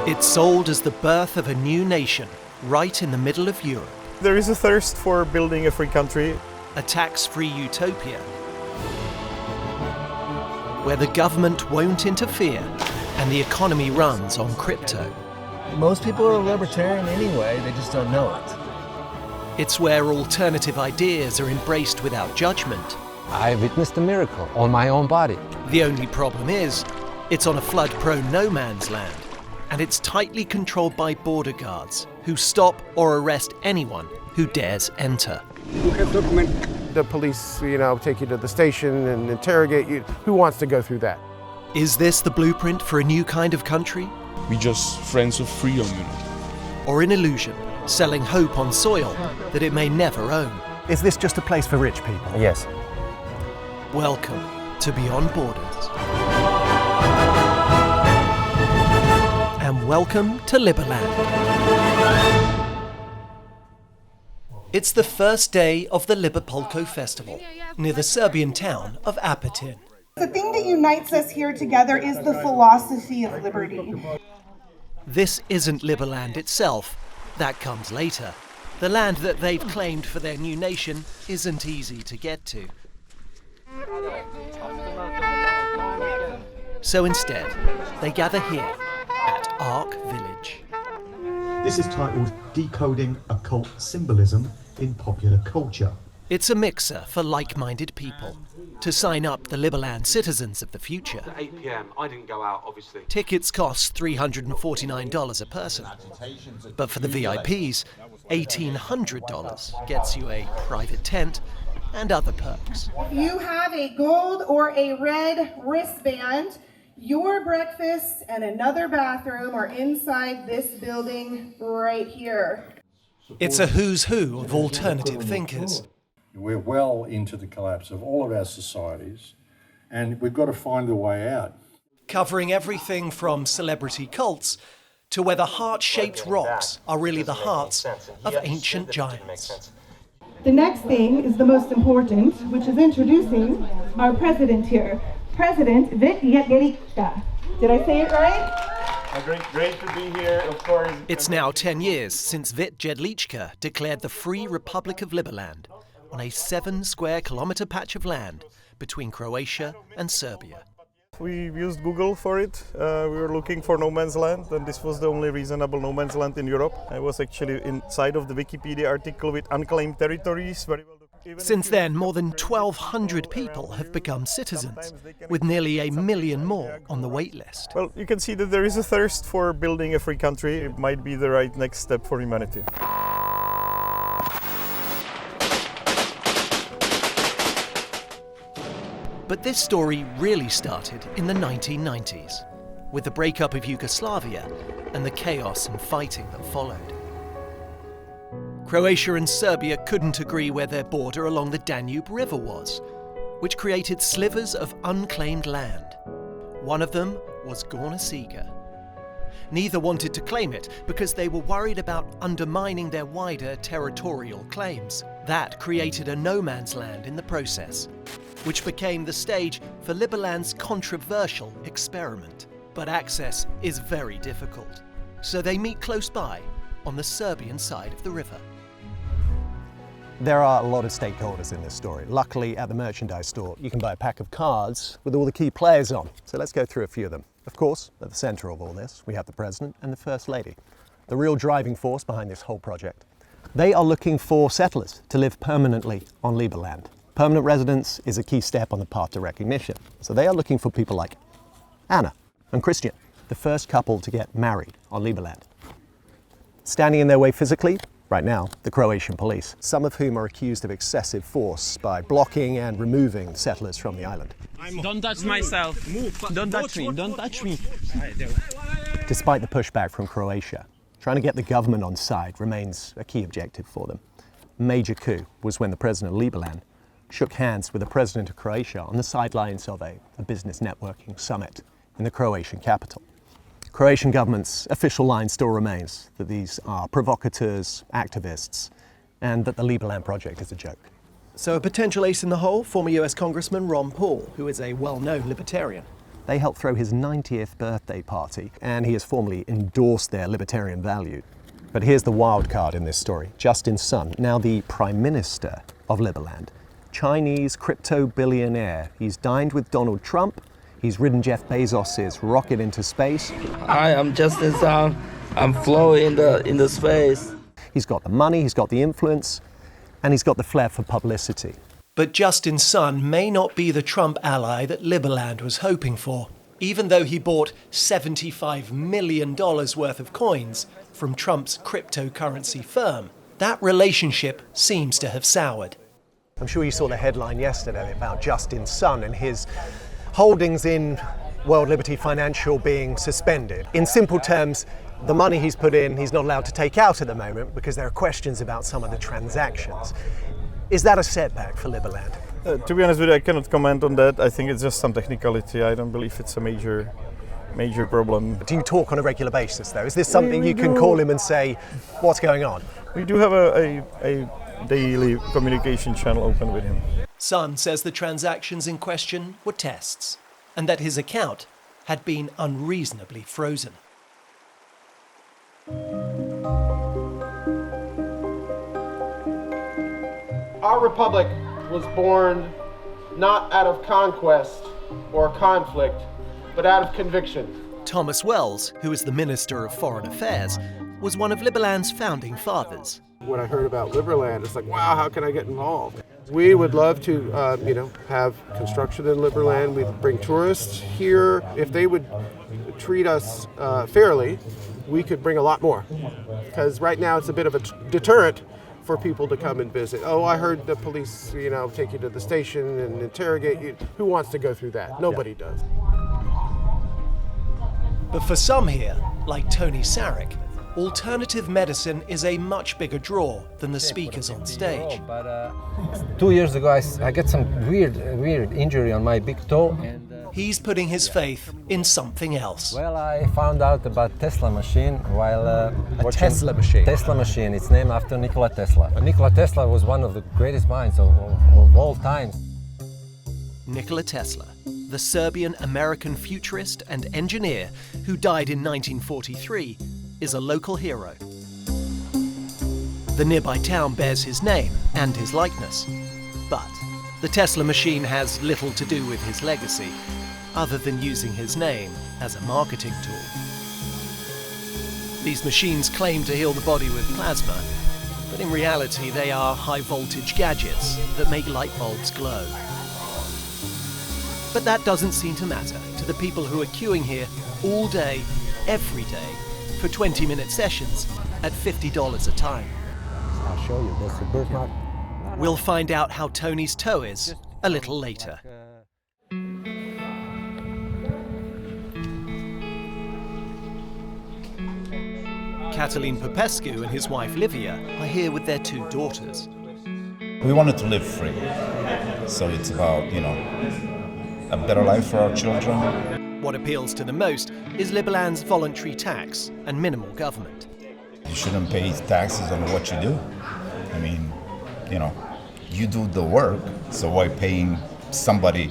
It's sold as the birth of a new nation, right in the middle of Europe. There is a thirst for building a free country. A tax-free utopia, where the government won't interfere and the economy runs on crypto. Most people are libertarian anyway, they just don't know it. It's where alternative ideas are embraced without judgment. I witnessed a miracle on my own body. The only problem is, it's on a flood-prone no-man's land, and it's tightly controlled by border guards who stop or arrest anyone who dares enter. The police, take you to the station and interrogate you. Who wants to go through that? Is this the blueprint for a new kind of country? We just friends of freedom, Or an illusion, selling hope on soil that it may never own? Is this just a place for rich people? Yes. Welcome to Beyond Borders. And welcome to Liberland. It's the first day of the Liberpulco festival, near the Serbian town of Apatin. The thing that unites us here together is the philosophy of liberty. This isn't Liberland itself, that comes later. The land that they've claimed for their new nation isn't easy to get to. So instead, they gather here at Ark Village. This is titled Decoding Occult Symbolism in Popular Culture. It's a mixer for like-minded people to sign up the Liberland citizens of the future. At 8 p.m, I didn't go out, obviously. Tickets cost $349 a person. But for the VIPs, $1,800 gets you a private tent and other perks. If you have a gold or a red wristband, your breakfast and another bathroom are inside this building right here. It's a who's who of alternative thinkers. We're well into the collapse of all of our societies, and we've got to find a way out. Covering everything from celebrity cults to whether heart-shaped rocks are really the hearts of ancient giants. The next thing is the most important, which is introducing our president here, President Jedlicka. Did I say it right? Great to be here, of course. It's now 10 years since Jedlicka declared the Free Republic of Liberland on a 7-square-kilometre patch of land between Croatia and Serbia. We used Google for it. We were looking for no man's land, and this was the only reasonable no man's land in Europe. I was actually inside of the Wikipedia article with unclaimed territories. Very well. Since then, more than 1,200 people have become citizens, with nearly 1 million more on the wait list. Well, you can see that there is a thirst for building a free country. It might be the right next step for humanity. But this story really started in the 1990s, with the breakup of Yugoslavia and the chaos and fighting that followed. Croatia and Serbia couldn't agree where their border along the Danube River was, which created slivers of unclaimed land. One of them was Gornja Siga. Neither wanted to claim it because they were worried about undermining their wider territorial claims. That created a no man's land in the process, which became the stage for Liberland's controversial experiment. But access is very difficult, so they meet close by on the Serbian side of the river. There are a lot of stakeholders in this story. Luckily, at the merchandise store, you can buy a pack of cards with all the key players on. So let's go through a few of them. Of course, at the center of all this, we have the President and the First Lady, the real driving force behind this whole project. They are looking for settlers to live permanently on Liberland. Permanent residence is a key step on the path to recognition. So they are looking for people like Anna and Christian, the first couple to get married on Liberland. Standing in their way physically, right now, the Croatian police, some of whom are accused of excessive force by blocking and removing settlers from the island. Don't touch myself. Don't touch me. Don't touch me. Despite the pushback from Croatia, trying to get the government on side remains a key objective for them. A major coup was when the president of Liberland shook hands with the president of Croatia on the sidelines of a business networking summit in the Croatian capital. Croatian government's official line still remains that these are provocateurs, activists, and that the Liberland project is a joke. So a potential ace in the hole, former US Congressman Ron Paul, who is a well-known libertarian. They helped throw his 90th birthday party, and he has formally endorsed their libertarian value. But here's the wild card in this story. Justin Sun, now the Prime Minister of Liberland, Chinese crypto billionaire. He's dined with Donald Trump. He's ridden Jeff Bezos' rocket into space. Hi, I'm Justin Sun. I'm floating in the space. He's got the money, he's got the influence, and he's got the flair for publicity. But Justin Sun may not be the Trump ally that Liberland was hoping for, even though he bought $75 million worth of coins from Trump's cryptocurrency firm. That relationship seems to have soured. I'm sure you saw the headline yesterday about Justin Sun and his holdings in World Liberty Financial being suspended. In simple terms, the money he's put in, he's not allowed to take out at the moment because there are questions about some of the transactions. Is that a setback for Liberland? To be honest with you, I cannot comment on that. I think it's just some technicality. I don't believe it's a major problem. Do you talk on a regular basis, though? Is this something you can call him and say, what's going on? We do have a daily communication channel open with him. Sun says the transactions in question were tests, and that his account had been unreasonably frozen. Our republic was born not out of conquest or conflict, but out of conviction. Thomas Wells, who is the Minister of Foreign Affairs, was one of Liberland's founding fathers. When I heard about Liberland, it's like, wow, how can I get involved? We would love to, have construction in Liberland. We'd bring tourists here. If they would treat us fairly, we could bring a lot more. Because right now it's a bit of a deterrent for people to come and visit. Oh, I heard the police, take you to the station and interrogate you. Who wants to go through that? Nobody does. But for some here, like Tony Sarek, alternative medicine is a much bigger draw than the speakers on stage. 2 years ago, I got some weird injury on my big toe. He's putting his faith in something else. Well, I found out about Tesla machine while watching Tesla machine? Tesla machine. It's named after Nikola Tesla. Nikola Tesla was one of the greatest minds of all time. Nikola Tesla, the Serbian-American futurist and engineer who died in 1943, is a local hero. The nearby town bears his name and his likeness. But the Tesla machine has little to do with his legacy, other than using his name as a marketing tool. These machines claim to heal the body with plasma, but in reality they are high-voltage gadgets that make light bulbs glow. But that doesn't seem to matter to the people who are queuing here all day, every day, for 20-minute sessions at $50 a time. I'll show you. That's the birthmark. We'll find out how Tony's toe is a little later. Catalin Popescu and his wife Livia are here with their 2 daughters. We wanted to live free, so it's about, a better life for our children. What appeals to them most is Liberland's voluntary tax and minimal government. You shouldn't pay taxes on what you do. I mean, you do the work, so why paying somebody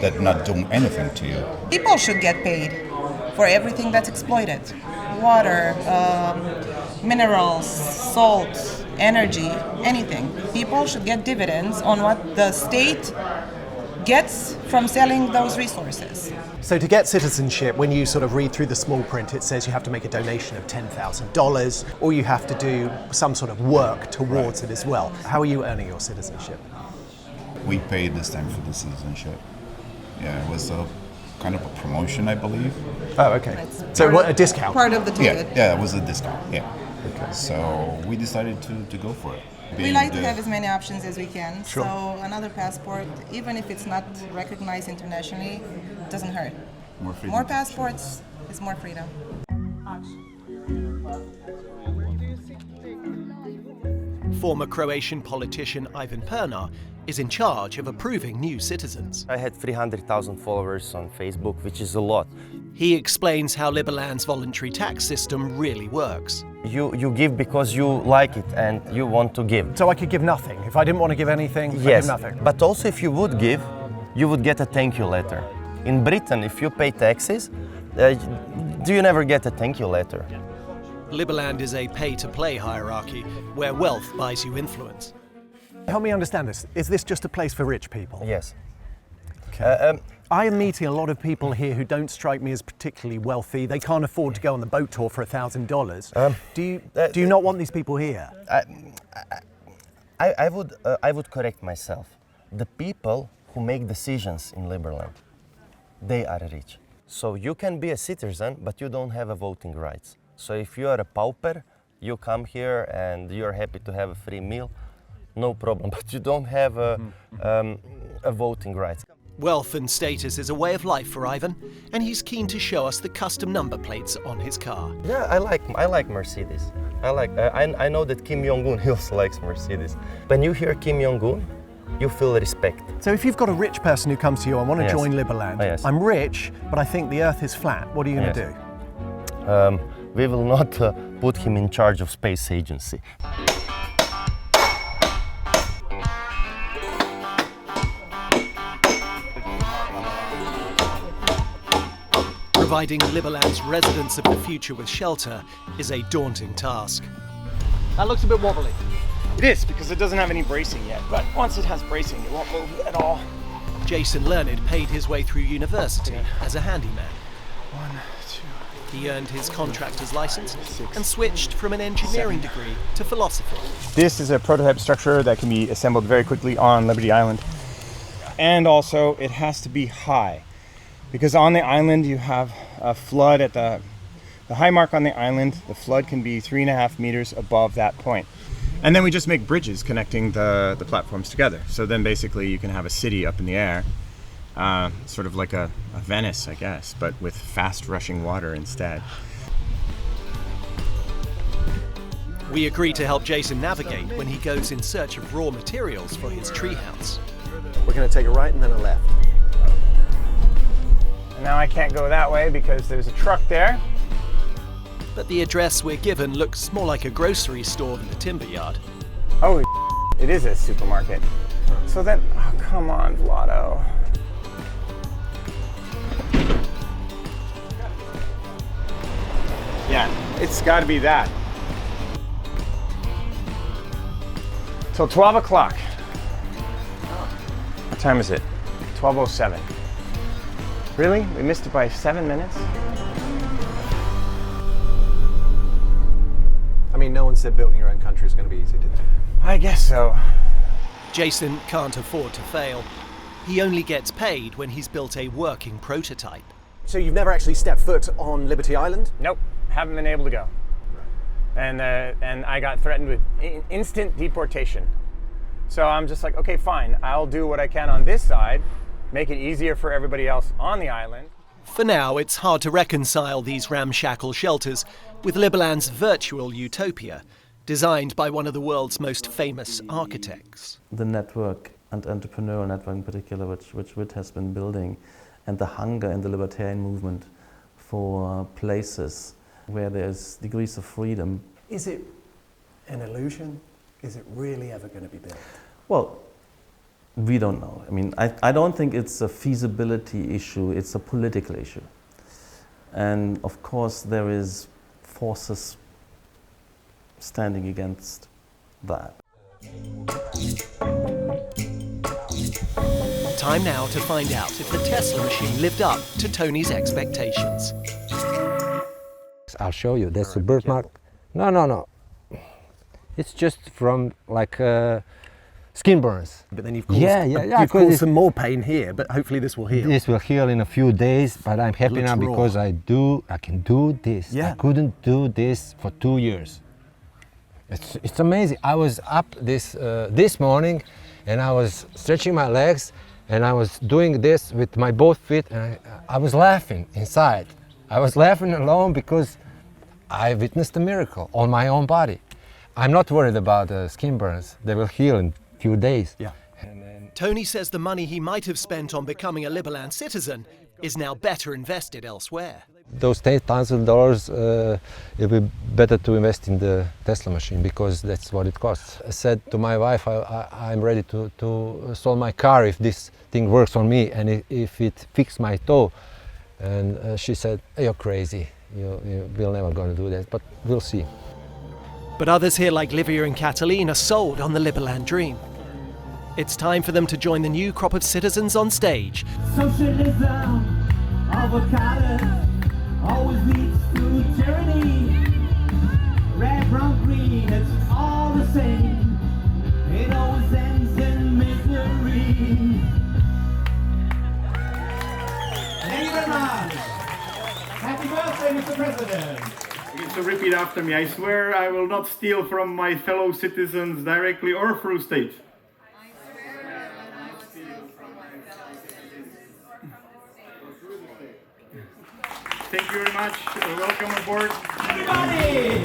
that not doing anything to you? People should get paid for everything that's exploited. Water, minerals, salt, energy, anything. People should get dividends on what the state gets from selling those resources. So to get citizenship, when you sort of read through the small print, it says you have to make a donation of $10,000 or you have to do some sort of work towards it as well. How are you earning your citizenship? We paid this time for the citizenship. Yeah, it was a kind of a promotion, I believe. Oh, okay. So what, a discount? Part of the ticket. Yeah, it was a discount, yeah. Okay. So we decided to go for it. We like to have as many options as we can. Sure. So another passport, even if it's not recognized internationally, doesn't hurt. More freedom. More passports is more freedom. Former Croatian politician Ivan Pernar is in charge of approving new citizens. I had 300,000 followers on Facebook, which is a lot. He explains how Liberland's voluntary tax system really works. You give because you like it and you want to give. So I could give nothing. If I didn't want to give anything, yes, I give nothing. But also if you would give, you would get a thank you letter. In Britain, if you pay taxes, do you never get a thank you letter? Liberland is a pay-to-play hierarchy where wealth buys you influence. Help me understand this. Is this just a place for rich people? Yes. Okay. I am meeting a lot of people here who don't strike me as particularly wealthy. They can't afford to go on the boat tour for $1,000. Do you not want these people here? I would correct myself. The people who make decisions in Liberland, they are rich. So you can be a citizen, but you don't have a voting rights. So if you are a pauper, you come here and you're happy to have a free meal, no problem. But you don't have a voting rights. Wealth and status is a way of life for Ivan, and he's keen to show us the custom number plates on his car. Yeah, I like Mercedes. I know that Kim Jong-un also likes Mercedes. When you hear Kim Jong-un, you feel respect. So if you've got a rich person who comes to you, I want to join Liberland. Oh, yes. I'm rich, but I think the Earth is flat. What are you going to do? We will not put him in charge of space agency. Providing Liberland's residents of the future with shelter is a daunting task. That looks a bit wobbly. It is, because it doesn't have any bracing yet, but once it has bracing, it won't move at all. Jason Learned paid his way through university as a handyman. 1, 2. He earned his contractor's license and switched from an engineering degree to philosophy. This is a prototype structure that can be assembled very quickly on Liberty Island. And also, it has to be high, because on the island you have a flood at the high mark on the island. The flood can be 3.5 meters above that point. And then we just make bridges connecting the platforms together. So then basically you can have a city up in the air, sort of like a Venice, I guess, but with fast rushing water instead. We agree to help Jason navigate when he goes in search of raw materials for his treehouse. We're going to take a right and then a left. And now I can't go that way because there's a truck there. But the address we're given looks more like a grocery store than a timber yard. Holy it is a supermarket. So then, oh, come on, Vlado. Yeah, it's got to be that. Till 12 o'clock. What time is it? 12:07. Really? We missed it by 7 minutes? I mean, no one said building your own country is going to be easy, did they? I guess so. Jason can't afford to fail. He only gets paid when he's built a working prototype. So you've never actually stepped foot on Liberty Island? Nope, haven't been able to go. And I got threatened with instant deportation. So I'm just like, okay, fine, I'll do what I can on this side, make it easier for everybody else on the island. For now, it's hard to reconcile these ramshackle shelters with Liberland's virtual utopia, designed by one of the world's most famous architects. The network and entrepreneurial network in particular, which Witt has been building, and the hunger in the libertarian movement for places where there's degrees of freedom. Is it an illusion? Is it really ever going to be built? Well, we don't know. I mean, I don't think it's a feasibility issue, it's a political issue. And of course there is forces standing against that. Time now to find out if the Tesla machine lived up to Tony's expectations. I'll show you. That's a birthmark. No. It's just from like skin burns. But then you've caused some more pain here, but hopefully this will heal. This will heal in a few days, but I'm happy now because I can do this. Yeah. I couldn't do this for 2 years. It's amazing. I was up this morning and I was stretching my legs and I was doing this with my both feet and I was laughing inside. I was laughing alone because I witnessed a miracle on my own body. I'm not worried about the skin burns. They will heal in a few days. Yeah. And then Tony says the money he might have spent on becoming a Liberland citizen is now better invested elsewhere. Those $10,000, it would be better to invest in the Tesla machine because that's what it costs. I said to my wife, I'm ready to sell my car if this thing works on me and if it fixes my toe. And she said, you're crazy, we're never going to do that, but we'll see. But others here like Livia and Catalin are sold on the Liberland dream. It's time for them to join the new crop of citizens on stage. Socialism, avocados, always leads to tyranny. Red, brown, green, it's all the same. It always ends in misery. Thank you very much. Happy birthday, Mr. President. So repeat after me. I swear I will not steal from my fellow citizens directly or through state. Thank you very much. Welcome aboard. Everybody!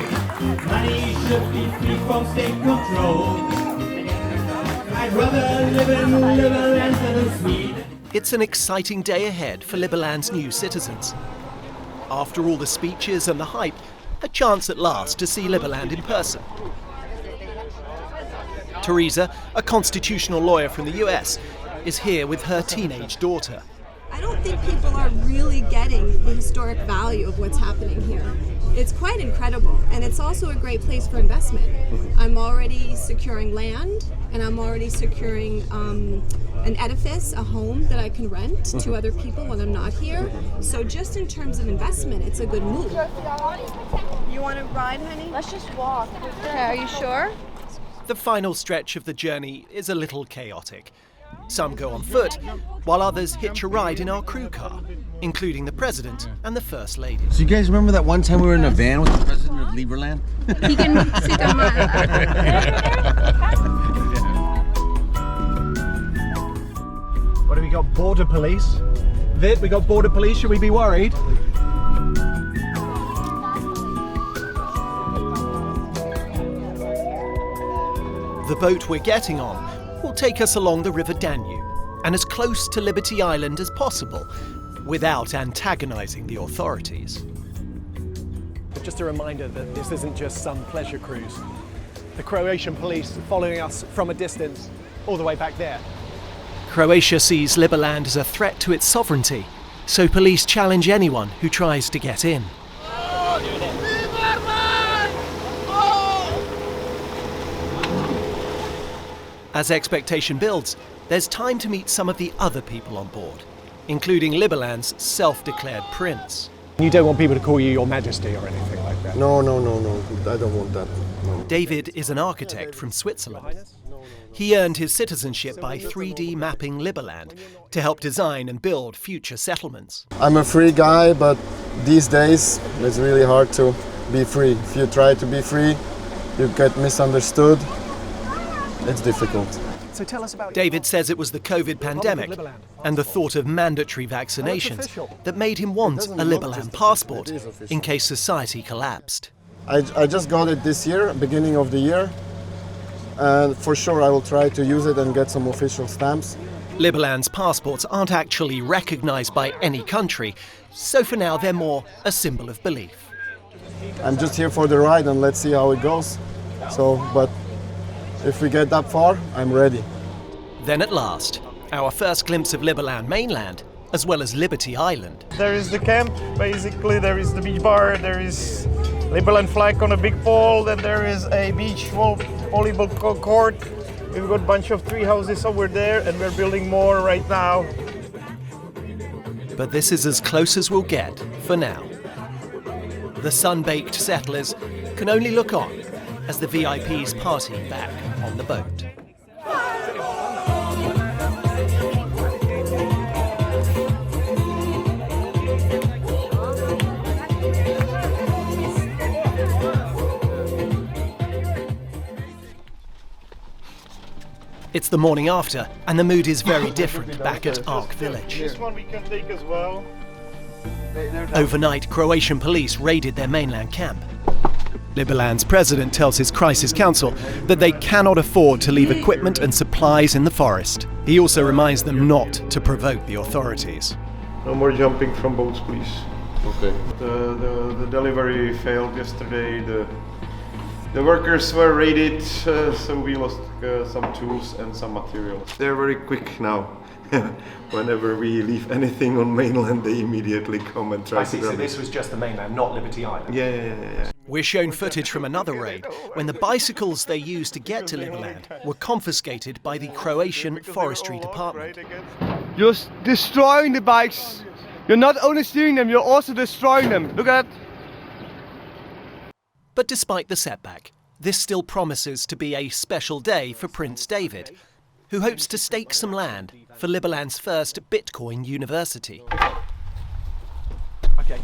Money should be free from state control. I'd rather live in Liberland than in Sweden. It's an exciting day ahead for Liberland's new citizens. After all the speeches and the hype, a chance at last to see Liberland in person. Teresa, a constitutional lawyer from the US, is here with her teenage daughter. I don't think people are really getting the historic value of what's happening here. It's quite incredible, and it's also a great place for investment. I'm already securing land, and I'm already securing an edifice, a home that I can rent to other people when I'm not here. So just in terms of investment, it's a good move. You want to ride, honey? Let's just walk. Okay, are you sure? The final stretch of the journey is a little chaotic. Some go on foot, while others hitch a ride in our crew car, including the President and the First Lady. So you guys remember that one time we were in a van with the President of Liberland? He can sit on What have we got? Border police. Vid, we got border police. Should we be worried? The boat we're getting on will take us along the River Danube and as close to Liberty Island as possible without antagonizing the authorities. Just a reminder that this isn't just some pleasure cruise. The Croatian police following us from a distance all the way back there. Croatia sees Liberland as a threat to its sovereignty, so police challenge anyone who tries to get in. As expectation builds, there's time to meet some of the other people on board, including Liberland's self-declared prince. You don't want people to call you Your Majesty or anything like that? No, I don't want that. No. David is an architect from Switzerland. He earned his citizenship by 3D mapping Liberland to help design and build future settlements. I'm a free guy, but these days it's really hard to be free. If you try to be free, you get misunderstood. It's difficult. So tell us about David says it was the COVID pandemic and the thought of mandatory vaccinations that made him want a Liberland passport in case society collapsed. I just got it this year, beginning of the year, and for sure I will try to use it and get some official stamps. Liberland's passports aren't actually recognized by any country, so for now they're more a symbol of belief. I'm just here for the ride and let's see how it goes. But if we get that far, I'm ready. Then at last, our first glimpse of Liberland mainland, as well as Liberty Island. There is the camp, basically, there is the beach bar, there is Liberland flag on a big pole, then there is a beach volleyball court. We've got a bunch of tree houses over there and we're building more right now. But this is as close as we'll get for now. The sun-baked settlers can only look on as the VIPs party back on the boat. It's the morning after, and the mood is very different back at Ark Village. This one we can take as well. Overnight, Croatian police raided their mainland camp. Liberland's president tells his crisis council that they cannot afford to leave equipment and supplies in the forest. He also reminds them not to provoke the authorities. No more jumping from boats, please. Okay. The delivery failed yesterday. The workers were raided, so we lost some tools and some materials. They're very quick now. Whenever we leave anything on mainland, they immediately come and try to grab it. this was just the mainland, not Liberty Island. Yeah. We're shown footage from another raid when the bicycles they used to get to Liberland were confiscated by the Croatian Forestry Department. You're destroying the bikes. You're not only stealing them, you're also destroying them. Look at that. But despite the setback, this still promises to be a special day for Prince David, who hopes to stake some land for Liberland's first Bitcoin university. Okay.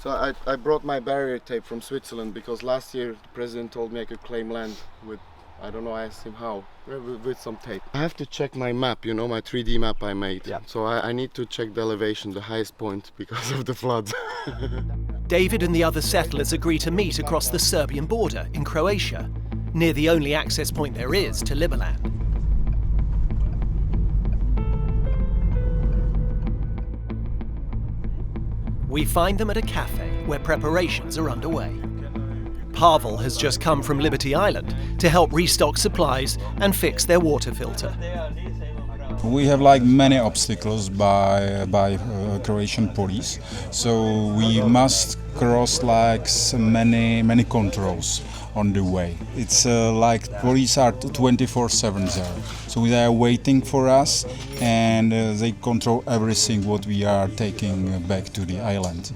So I brought my barrier tape from Switzerland because last year the president told me I could claim land with, I don't know, I asked him how, with some tape. I have to check my map, you know, my 3D map I made. Yeah. So I need to check the elevation, the highest point, because of the floods. David and the other settlers agree to meet across the Serbian border in Croatia, near the only access point there is to Liberland. We find them at a cafe where preparations are underway. Pavel has just come from Liberty Island to help restock supplies and fix their water filter. We have like many obstacles by Croatian police, so we must cross like many controls on the way. It's like police are 24/7 there, so they are waiting for us and they control everything what we are taking back to the island.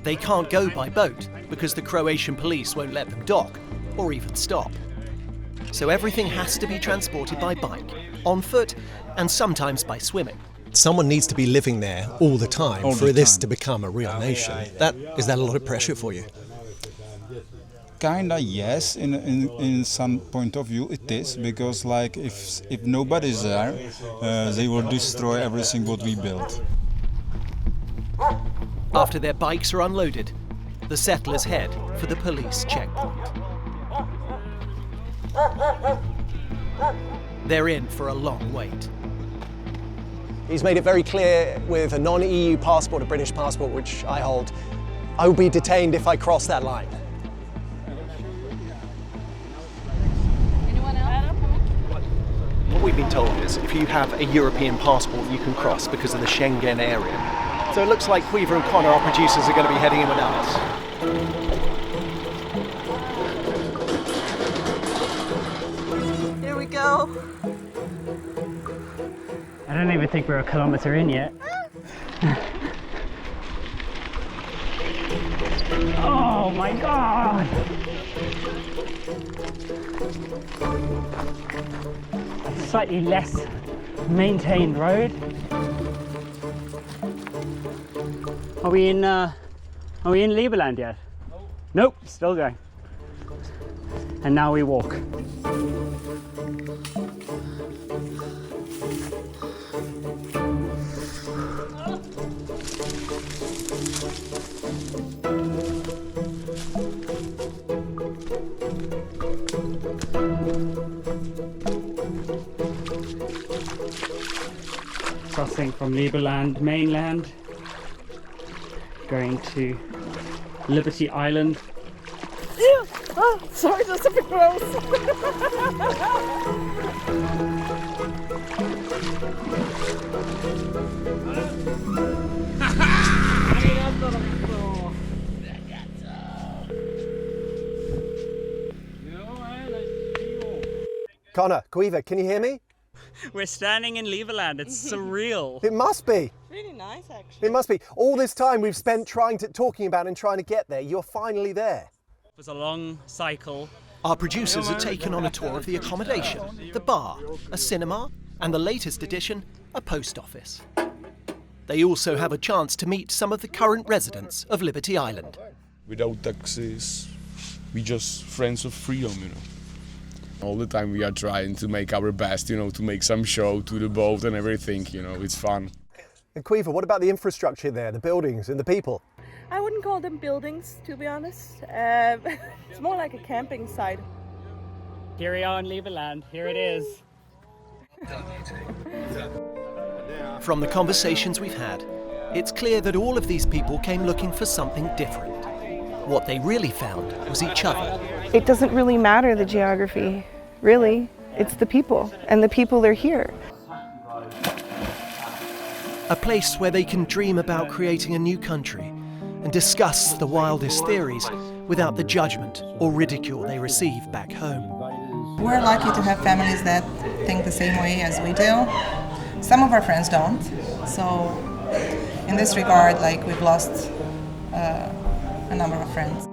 They can't go by boat because the Croatian police won't let them dock or even stop. So everything has to be transported by bike, on foot, and sometimes by swimming. Someone needs to be living there all the time for this to become a real nation. Is that a lot of pressure for you? Kinda yes, in some point of view it is, because like if nobody's there, they will destroy everything what we built. After their bikes are unloaded, the settlers head for the police checkpoint. They're in for a long wait. He's made it very clear with a non-EU passport, a British passport, which I hold, I will be detained if I cross that line. What we've been told is if you have a European passport, you can cross because of the Schengen area. So it looks like Quiver and Connor, our producers, are going to be heading in with us. Here we go. I don't even think we're a kilometre in yet. Oh my God! A slightly less maintained road. Are we in Liberland yet? Nope, still going. And now we walk. Crossing from Liberland mainland, going to Liberty Island. Ew. Oh, sorry, that's a bit gross. Connor, Quiver, can you hear me? We're standing in Liberland. It's surreal. It must be. Really nice, actually. It must be. All this time we've spent talking about and trying to get there, you're finally there. It was a long cycle. Our producers are taken on a tour of the accommodation, the bar, a cinema, and the latest addition, a post office. They also have a chance to meet some of the current residents of Liberty Island. Without taxes, we just friends of freedom, you know. All the time we are trying to make our best, you know, to make some show to the boat and everything, you know, it's fun. And Quiver, what about the infrastructure there, the buildings and the people? I wouldn't call them buildings, to be honest. It's more like a camping site. Here we are in Liberland. Here it is. From the conversations we've had, it's clear that all of these people came looking for something different. What they really found was each other. It doesn't really matter, the geography, really. It's the people, and the people are here. A place where they can dream about creating a new country and discuss the wildest theories without the judgment or ridicule they receive back home. We're lucky to have families that think the same way as we do. Some of our friends don't. So in this regard, like, we've lost a number of friends.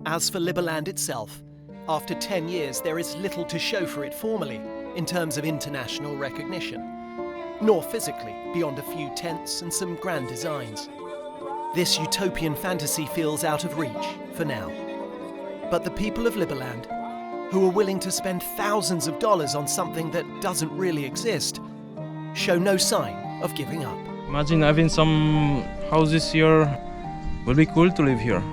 As for Liberland itself, after 10 years there is little to show for it formally in terms of international recognition, nor physically beyond a few tents and some grand designs. This utopian fantasy feels out of reach for now. But the people of Liberland, who are willing to spend thousands of dollars on something that doesn't really exist, show no sign of giving up. Imagine having some houses here. Would be cool to live here.